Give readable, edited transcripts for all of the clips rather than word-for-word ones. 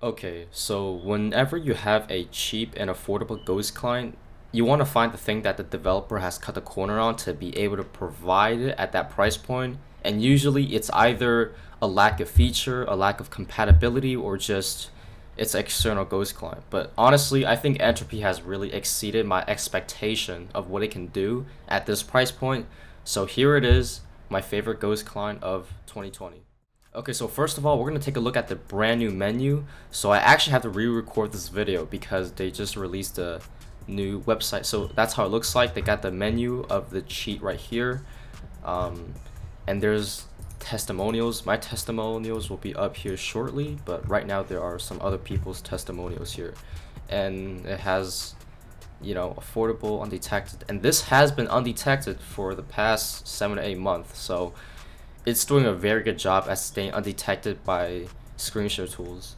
Okay, so whenever you have a cheap and affordable Ghost client, you want to find the thing that the developer has cut the corner on to be able to provide it at that price point. And usually it's either a lack of feature, a lack of compatibility, or just its external Ghost client. But honestly, I think Entropy has really exceeded my expectation of what it can do at this price point. So here it is, my favorite Ghost client of 2020. Okay, so first of all, we're gonna take a look at the brand new menu. So I actually have to re-record this video because they just released a new website. So that's how it looks like. They got the menu of the cheat right here. Um, and there's testimonials. My testimonials will be up here shortly, but right now there are some other people's testimonials here. And it has, affordable, undetected. And this has been undetected for the past 7 to 8 months. So it's doing a very good job at staying undetected by screen share tools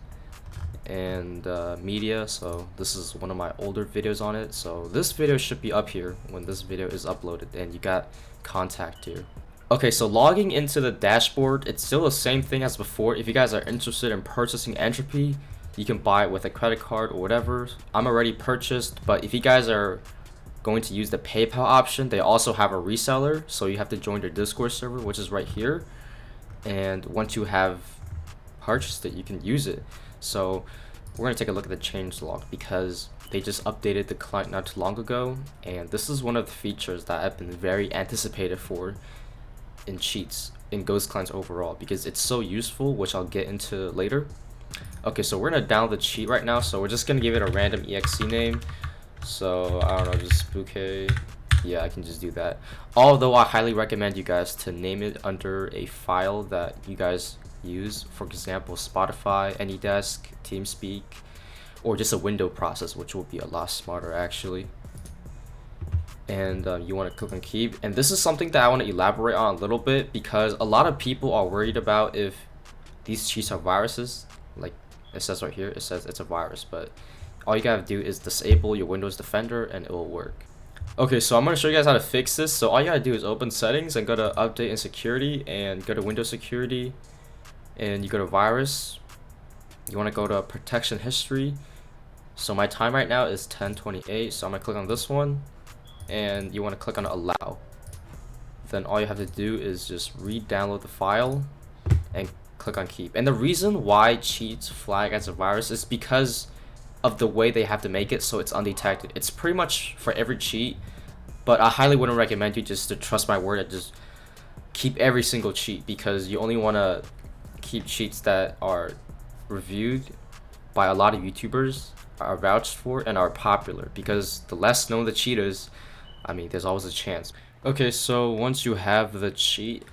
and media. So this is one of my older videos on it, so this video should be up here when this video is uploaded. And you got contact here. Okay, so logging into the dashboard, it's still the same thing as before. If you guys are interested in purchasing Entropy, you can buy it with a credit card or whatever. I'm already purchased, but if you guys are going to use the PayPal option, they also have a reseller, so you have to join their Discord server, which is right here. And once you have purchased it, you can use it. So we're going to take a look at the changelog because they just updated the client not too long ago, and this is one of the features that I've been very anticipated for in cheats, in Ghost clients overall, because it's so useful, which I'll get into later. Okay, so we're going to download the cheat right now, so we're just going to give it a random exe name. So I don't know, just Spookay. Yeah, I can just do that. Although I highly recommend you guys to name it under a file that you guys use. For example, Spotify, AnyDesk, TeamSpeak, or just a window process, which will be a lot smarter actually. And you want to click on keep. And this is something that I want to elaborate on a little bit because a lot of people are worried about if these cheats are viruses. Like it says right here, it says it's a virus, but all you gotta do is disable your Windows Defender and it will work. Okay, so I'm gonna show you guys how to fix this. So all you gotta do is open settings and go to update and security and go to Windows security and you go to virus. You wanna go to protection history. So my time right now is 10:28, so I'm gonna click on this one and you wanna click on allow. Then all you have to do is just re-download the file and click on keep. And the reason why cheats flag as a virus is because of the way they have to make it so it's undetected. It's pretty much for every cheat, but I highly wouldn't recommend you just to trust my word and just keep every single cheat, because you only want to keep cheats that are reviewed by a lot of YouTubers, are vouched for, and are popular, because the less known the cheat is, I mean, there's always a chance. Okay, so once you have the cheat,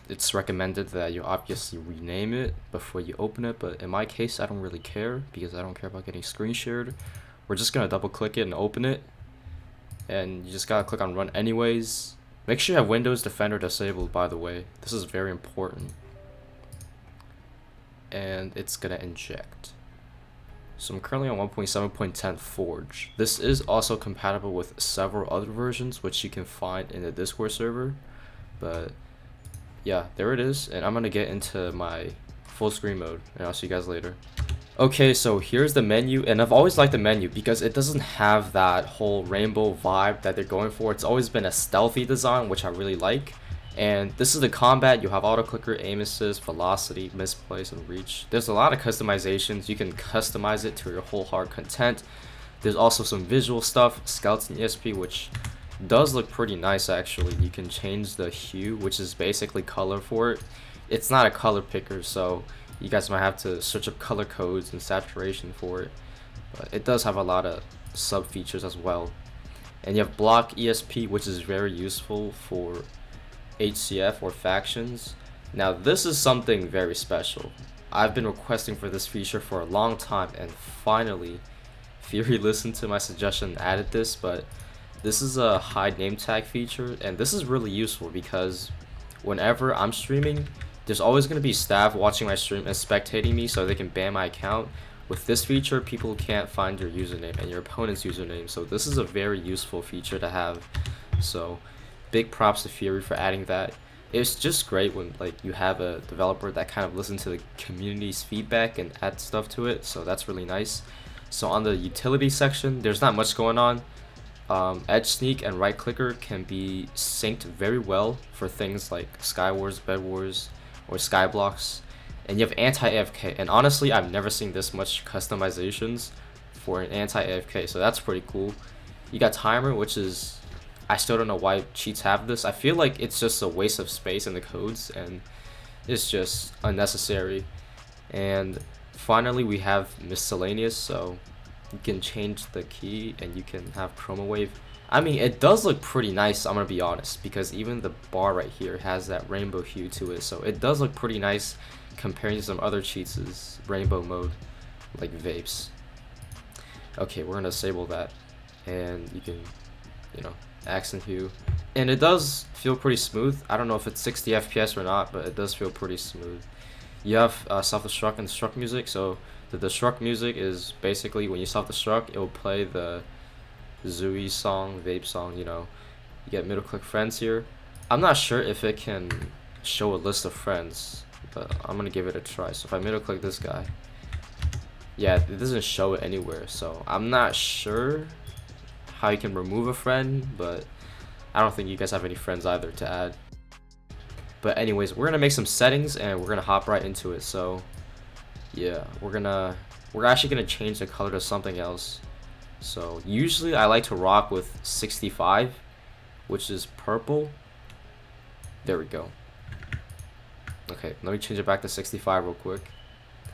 it's recommended that you obviously rename it before you open it, but in my case I don't really care because I don't care about getting screen shared. We're just gonna double click it and open it, and you just gotta click on run anyways. Make sure you have Windows Defender disabled, by the way, this is very important. And it's gonna inject. So I'm currently on 1.7.10 Forge. This is also compatible with several other versions which you can find in the Discord server, but yeah, there it is, and I'm gonna get into my full screen mode and I'll see you guys later. Okay, so here's the menu, and I've always liked the menu because it doesn't have that whole rainbow vibe that they're going for. It's always been a stealthy design, which I really like. And this is the combat. You have auto clicker, aim assist, velocity, misplace, and reach. There's a lot of customizations. You can customize it to your whole heart content. There's also some visual stuff, skeleton ESP, which does look pretty nice actually. You can change the hue, which is basically color for it. It's not a color picker, so you guys might have to search up color codes and saturation for it, but it does have a lot of sub features as well. And you have block ESP, which is very useful for HCF or factions. Now this is something very special. I've been requesting for this feature for a long time, and finally Fury listened to my suggestion and added this. But this is a hide name tag feature, and this is really useful because whenever I'm streaming, there's always going to be staff watching my stream and spectating me so they can ban my account. With this feature, people can't find your username and your opponent's username, so this is a very useful feature to have. So big props to Fury for adding that. it's just great when like you have a developer that kind of listens to the community's feedback and add stuff to it, so that's really nice. So on the utility section, there's not much going on. Edge Sneak and Right Clicker can be synced very well for things like Sky Wars, Bed Wars, or Skyblocks. And you have anti-AFK, and honestly, I've never seen this much customizations for an anti-AFK, so that's pretty cool. You got Timer, which is, I still don't know why cheats have this. I feel like it's just a waste of space in the codes, and it's just unnecessary. And finally, we have Miscellaneous, so you can change the key and you can have chroma wave. I mean, it does look pretty nice, I'm gonna be honest, because even the bar right here has that rainbow hue to it, so it does look pretty nice comparing to some other cheats' rainbow mode, like vapes. Okay, we're gonna disable that, and you can, you know, accent hue, and it does feel pretty smooth. I don't know if it's 60 FPS or not, but it does feel pretty smooth. You have self-destruct and destruct music, so the destruct music is basically when you self-destruct, it will play the Zooey song, vape song, you know. You get middle click friends here. I'm not sure if it can show a list of friends, but I'm gonna give it a try. So if I middle click this guy, yeah, it doesn't show it anywhere, so I'm not sure how you can remove a friend, but I don't think you guys have any friends either to add. But anyways, we're gonna make some settings and we're gonna hop right into it. So yeah, we're actually gonna change the color to something else. So usually I like to rock with 65, which is purple. There we go. Okay, let me change it back to 65 real quick.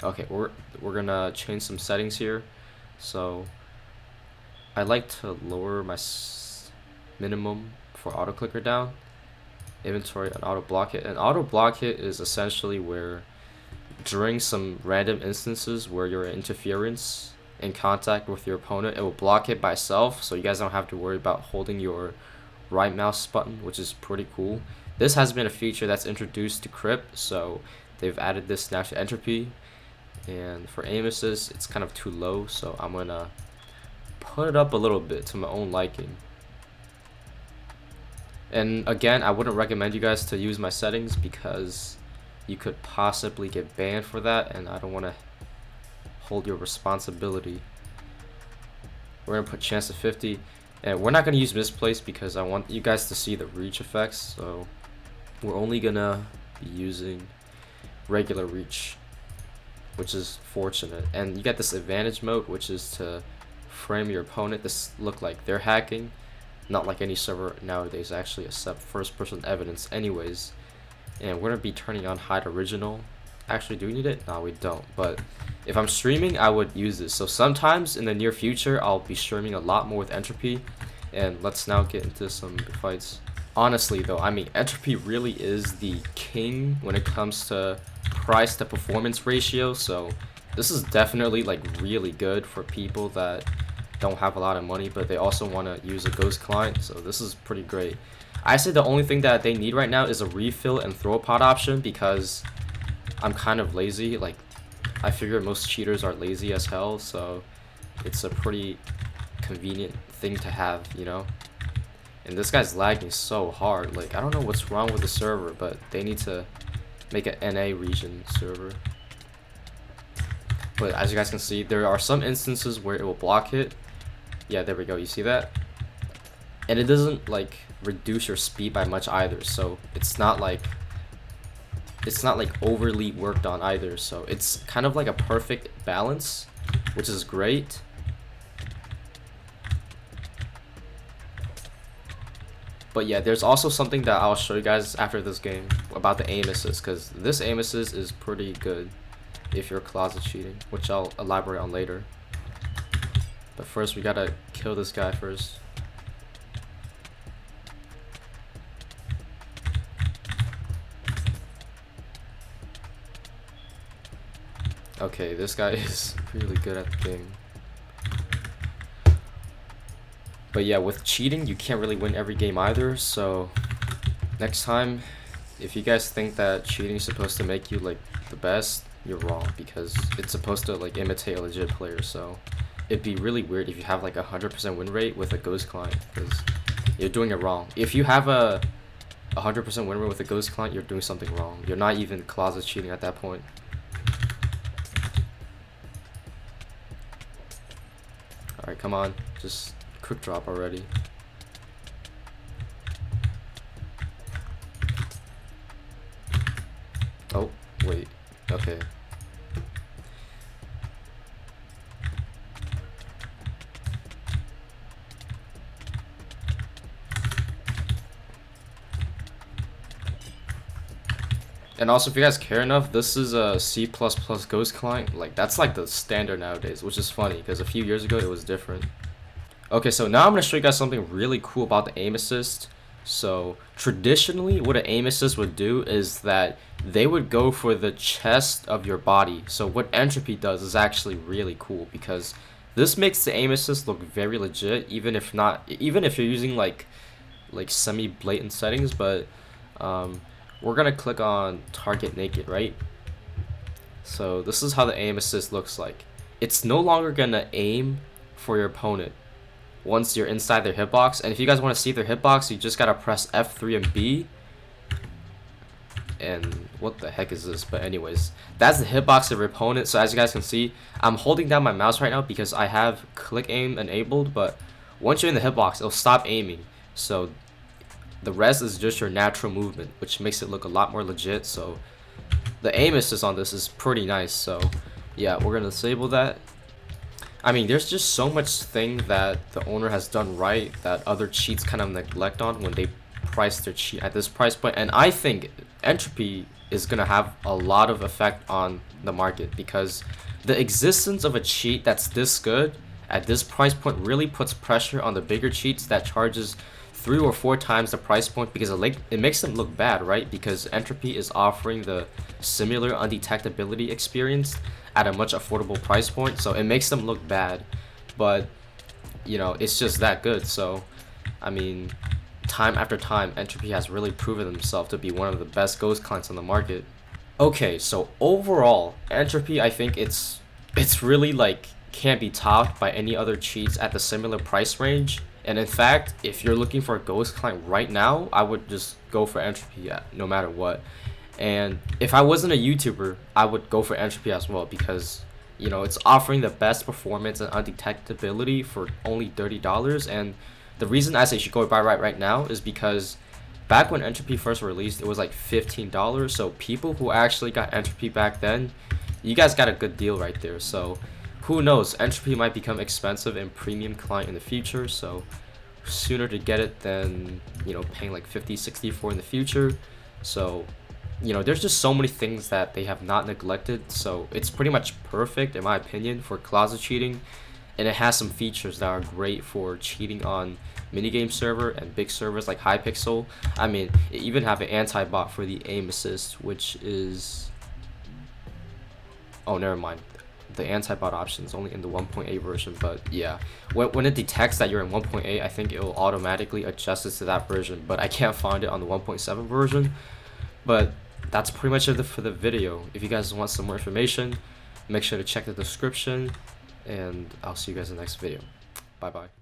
Okay, we're gonna change some settings here. So I like to lower my minimum for auto clicker down, inventory and auto block hit. And auto block hit is essentially where during some random instances where you're in interference in contact with your opponent, it will block it by itself, so you guys don't have to worry about holding your right mouse button, which is pretty cool. This has been a feature that's introduced to Crypt, so they've added this now to Entropy. And for aim assist, it's kind of too low, so I'm gonna put it up a little bit to my own liking. And again, I wouldn't recommend you guys to use my settings because you could possibly get banned for that, and I don't want to hold your responsibility. We're gonna put chance to 50, and we're not gonna use misplaced because I want you guys to see the reach effects, so we're only gonna be using regular reach, which is fortunate. And you got this advantage mode, which is to frame your opponent. This look like they're hacking, not like any server nowadays actually accept first person evidence anyways. And we're gonna be turning on hide original. Actually, do we need it? No, we don't. But if I'm streaming, I would use this. So sometimes in the near future, I'll be streaming a lot more with Entropy. And let's now get into some fights. Honestly though, I mean, Entropy really is the king when it comes to price to performance ratio. So this is definitely like really good for people that don't have a lot of money, but they also want to use a ghost client. So this is pretty great. I say the only thing that they need right now is a refill and throw pod option because I'm kind of lazy. Like, I figure most cheaters are lazy as hell, so it's a pretty convenient thing to have, you know? And this guy's lagging so hard. Like, I don't know what's wrong with the server, but they need to make an NA region server. But as you guys can see, there are some instances where it will block it. Yeah, there we go. You see that? And it doesn't like reduce your speed by much either, so it's not like overly worked on either, so it's kind of like a perfect balance, which is great. But yeah, there's also something that I'll show you guys after this game about the aim assist, because this aim assist is pretty good if you're closet cheating, which I'll elaborate on later. But first we gotta kill this guy first. Okay, this guy is really good at the game. But yeah, with cheating, you can't really win every game either, so next time, if you guys think that cheating is supposed to make you like the best, you're wrong, because it's supposed to like imitate a legit player, so it'd be really weird if you have like 100% win rate with a ghost client, because you're doing it wrong. If you have a 100% win rate with a ghost client, you're doing something wrong. You're not even closet cheating at that point. Alright, come on. Just quick drop already. Oh, wait. Okay. And also, if you guys care enough, this is a C++ ghost client. Like, that's like the standard nowadays, which is funny because a few years ago it was different. Okay, so now I'm going to show you guys something really cool about the aim assist. So traditionally, what an aim assist would do is that they would go for the chest of your body. So what Entropy does is actually really cool because this makes the aim assist look very legit, even if you're using like semi-blatant settings. But we're gonna click on target naked, right? So this is how the aim assist looks like. It's no longer gonna aim for your opponent once you're inside their hitbox, and if you guys want to see their hitbox, you just gotta press F3 and B. And what the heck is this? But anyways, that's the hitbox of your opponent. So as you guys can see, I'm holding down my mouse right now because I have click aim enabled, but once you're in the hitbox, it'll stop aiming. So the rest is just your natural movement, which makes it look a lot more legit. So the aim assist on this is pretty nice. So yeah, we're gonna disable that. I mean, there's just so much thing that the owner has done right that other cheats kind of neglect on when they price their cheat at this price point. And I think Entropy is gonna have a lot of effect on the market because the existence of a cheat that's this good at this price point really puts pressure on the bigger cheats that charges 3 or 4 times the price point because it makes them look bad, right? Because Entropy is offering the similar undetectability experience at a much affordable price point, so it makes them look bad. But you know, it's just that good. So I mean, time after time, Entropy has really proven themselves to be one of the best ghost clients on the market. Okay, so overall, Entropy, I think it's really like can't be topped by any other cheats at the similar price range. And in fact, if you're looking for a ghost client right now, I would just go for Entropy no matter what. And if I wasn't a YouTuber, I would go for Entropy as well because, you know, it's offering the best performance and undetectability for only $30. And the reason I say you should go buy right now is because back when Entropy first released, it was like $15. So people who actually got Entropy back then, you guys got a good deal right there. So who knows, Entropy might become expensive and premium client in the future, so sooner to get it than, you know, paying like 50, 60 for in the future. So, you know, there's just so many things that they have not neglected, so it's pretty much perfect in my opinion for closet cheating, and it has some features that are great for cheating on minigame server and big servers like Hypixel. I mean, it even have an anti-bot for the aim assist, which is, oh, never mind. The anti-bot option is only in the 1.8 version, but yeah, when it detects that you're in 1.8, I think it will automatically adjust it to that version, but I can't find it on the 1.7 version. But that's pretty much it for the video. If you guys want some more information, make sure to check the description, and I'll see you guys in the next video. Bye bye.